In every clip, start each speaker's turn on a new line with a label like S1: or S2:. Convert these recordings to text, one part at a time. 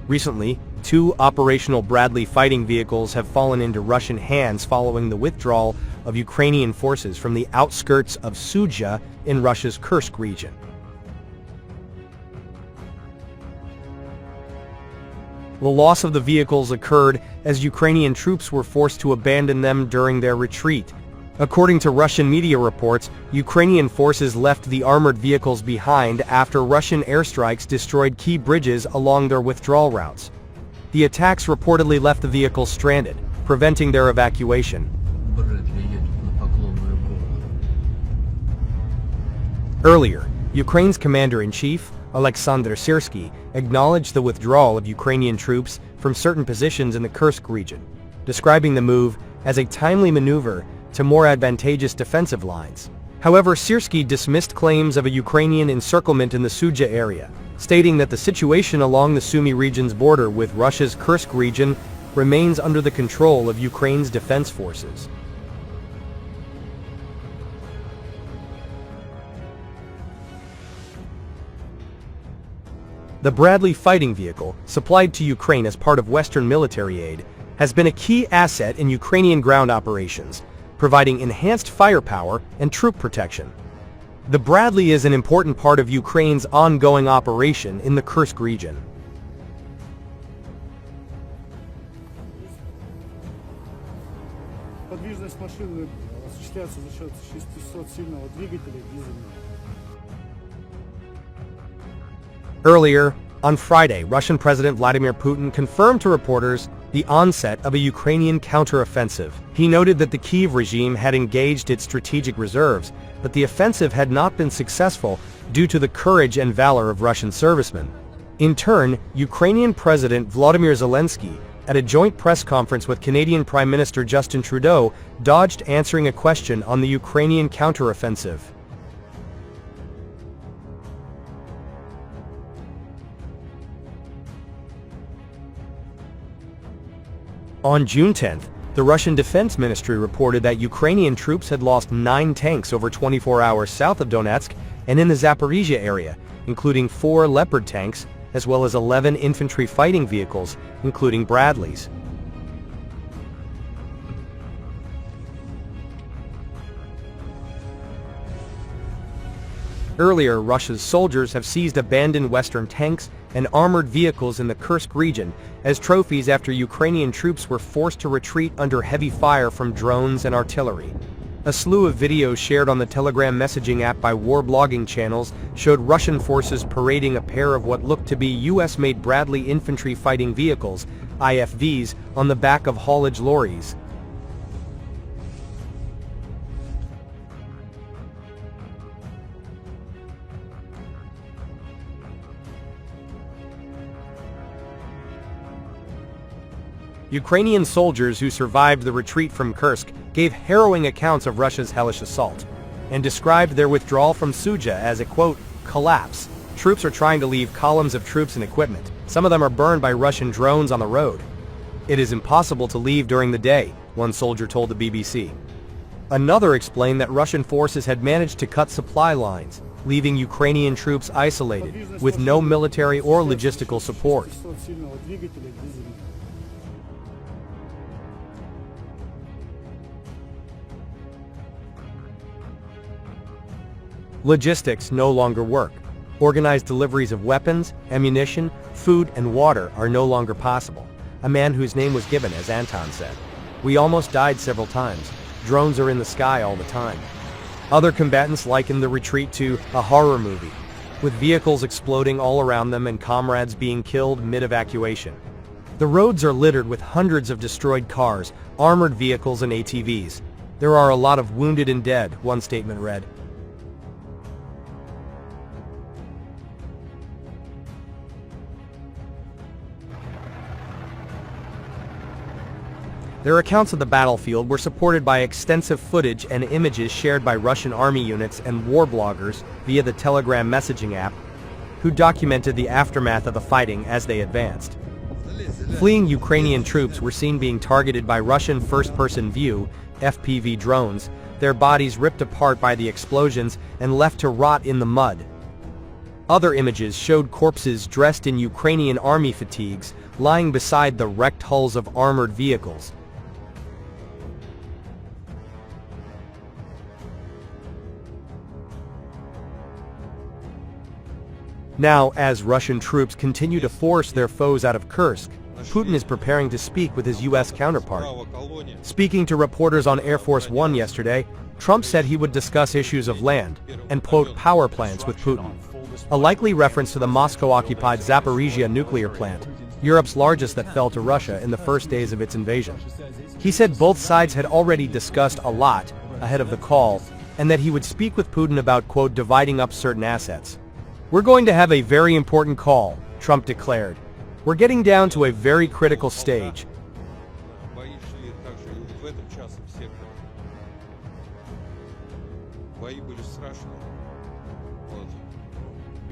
S1: Recently, 2 operational Bradley fighting vehicles have fallen into Russian hands following the withdrawal of Ukrainian forces from the outskirts of Sudzha in Russia's Kursk region. The loss of the vehicles occurred as Ukrainian troops were forced to abandon them during their retreat. According to Russian media reports, Ukrainian forces left the armored vehicles behind after Russian airstrikes destroyed key bridges along their withdrawal routes. The attacks reportedly left the vehicles stranded, preventing their evacuation. Earlier, Ukraine's commander-in-chief, Alexander Syrsky, acknowledged the withdrawal of Ukrainian troops from certain positions in the Kursk region, describing the move as a timely maneuver to more advantageous defensive lines. However, Syrsky dismissed claims of a Ukrainian encirclement in the Sudzha area, stating that the situation along the Sumy region's border with Russia's Kursk region remains under the control of Ukraine's defense forces. The Bradley fighting vehicle, supplied to Ukraine as part of Western military aid, has been a key asset in Ukrainian ground operations, providing enhanced firepower and troop protection. The Bradley is an important part of Ukraine's ongoing operation in the Kursk region.
S2: Подвижность машины осуществляется за счет 600-сильного двигателя дизельного.
S1: Earlier, on Friday, Russian President Vladimir Putin confirmed to reporters the onset of a Ukrainian counteroffensive. He noted that the Kyiv regime had engaged its strategic reserves, but the offensive had not been successful due to the courage and valor of Russian servicemen. In turn, Ukrainian President Volodymyr Zelensky, at a joint press conference with Canadian Prime Minister Justin Trudeau, dodged answering a question on the Ukrainian counteroffensive. On June 10th, the Russian Defense Ministry reported that Ukrainian troops had lost 9 tanks over 24 hours south of Donetsk and in the Zaporizhia area, including 4 Leopard tanks, as well as 11 infantry fighting vehicles, including Bradleys. Earlier, Russia's soldiers have seized abandoned Western tanks and armored vehicles in the Kursk region as trophies after Ukrainian troops were forced to retreat under heavy fire from drones and artillery. A slew of videos shared on the Telegram messaging app by war blogging channels showed Russian forces parading a pair of what looked to be US-made Bradley infantry fighting vehicles, IFVs, on the back of haulage lorries. Ukrainian soldiers who survived the retreat from Kursk gave harrowing accounts of Russia's hellish assault, and described their withdrawal from Sudzha as a, quote, collapse. Troops are trying to leave columns of troops and equipment. Some of them are burned by Russian drones on the road. It is impossible to leave during the day, one soldier told the BBC. Another explained that Russian forces had managed to cut supply lines, leaving Ukrainian troops isolated, with no military or logistical support. Logistics no longer work. Organized deliveries of weapons, ammunition, food, and water are no longer possible. A man whose name was given as Anton said, "We almost died several times. Drones are in the sky all the time." Other combatants likened the retreat to a horror movie, with vehicles exploding all around them and comrades being killed mid-evacuation. The roads are littered with hundreds of destroyed cars, armored vehicles, and ATVs. There are a lot of wounded and dead, one statement read. Their accounts of the battlefield were supported by extensive footage and images shared by Russian army units and war bloggers via the Telegram messaging app, who documented the aftermath of the fighting as they advanced. Fleeing Ukrainian troops were seen being targeted by Russian first-person view (FPV) drones, their bodies ripped apart by the explosions and left to rot in the mud. Other images showed corpses dressed in Ukrainian army fatigues lying beside the wrecked hulls of armored vehicles. Now, as Russian troops continue to force their foes out of Kursk, Putin is preparing to speak with his U.S. counterpart. Speaking to reporters on Air Force One yesterday, Trump said he would discuss issues of land and, quote, power plants with Putin. A likely reference to the Moscow-occupied Zaporizhia nuclear plant, Europe's largest that fell to Russia in the first days of its invasion. He said both sides had already discussed a lot ahead of the call, and that he would speak with Putin about, quote, dividing up certain assets. "We're going to have a very important call," Trump declared. "We're getting down to a very critical stage."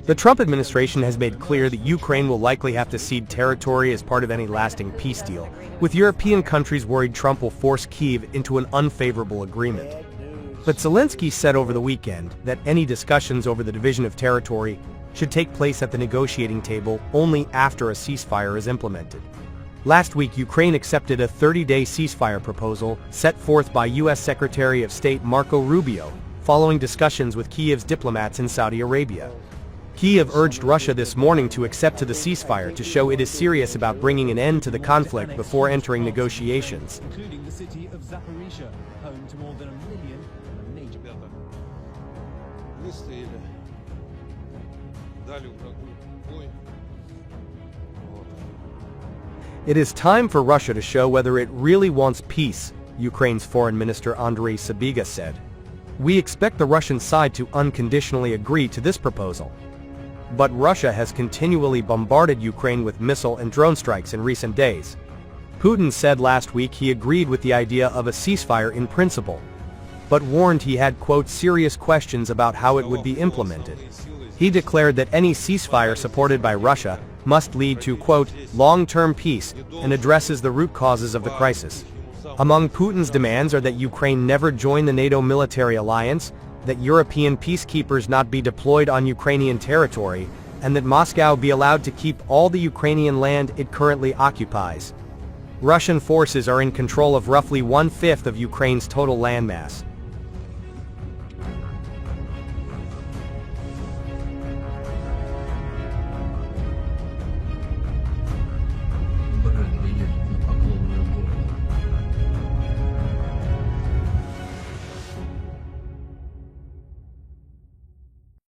S1: The Trump administration has made clear that Ukraine will likely have to cede territory as part of any lasting peace deal, with European countries worried Trump will force Kyiv into an unfavorable agreement. But Zelensky said over the weekend that any discussions over the division of territory should take place at the negotiating table only after a ceasefire is implemented. Last week, Ukraine accepted a 30-day ceasefire proposal set forth by U.S. Secretary of State Marco Rubio, following discussions with Kyiv's diplomats in Saudi Arabia. Kyiv urged Russia this morning to accept to the ceasefire to show it is serious about bringing an end to the conflict before entering negotiations.
S3: Including the city of Zaporizhia, home to more than 1 million and a major
S1: It is time for Russia to show whether it really wants peace, Ukraine's Foreign Minister Andriy Sybiga said. "We expect the Russian side to unconditionally agree to this proposal." But Russia has continually bombarded Ukraine with missile and drone strikes in recent days. Putin said last week he agreed with the idea of a ceasefire in principle, but warned he had, quote, serious questions about how it would be implemented. He declared that any ceasefire supported by Russia must lead to, quote, long-term peace and addresses the root causes of the crisis. Among Putin's demands are that Ukraine never join the NATO military alliance, that European peacekeepers not be deployed on Ukrainian territory, and that Moscow be allowed to keep all the Ukrainian land it currently occupies. Russian forces are in control of roughly 1/5 of Ukraine's total landmass.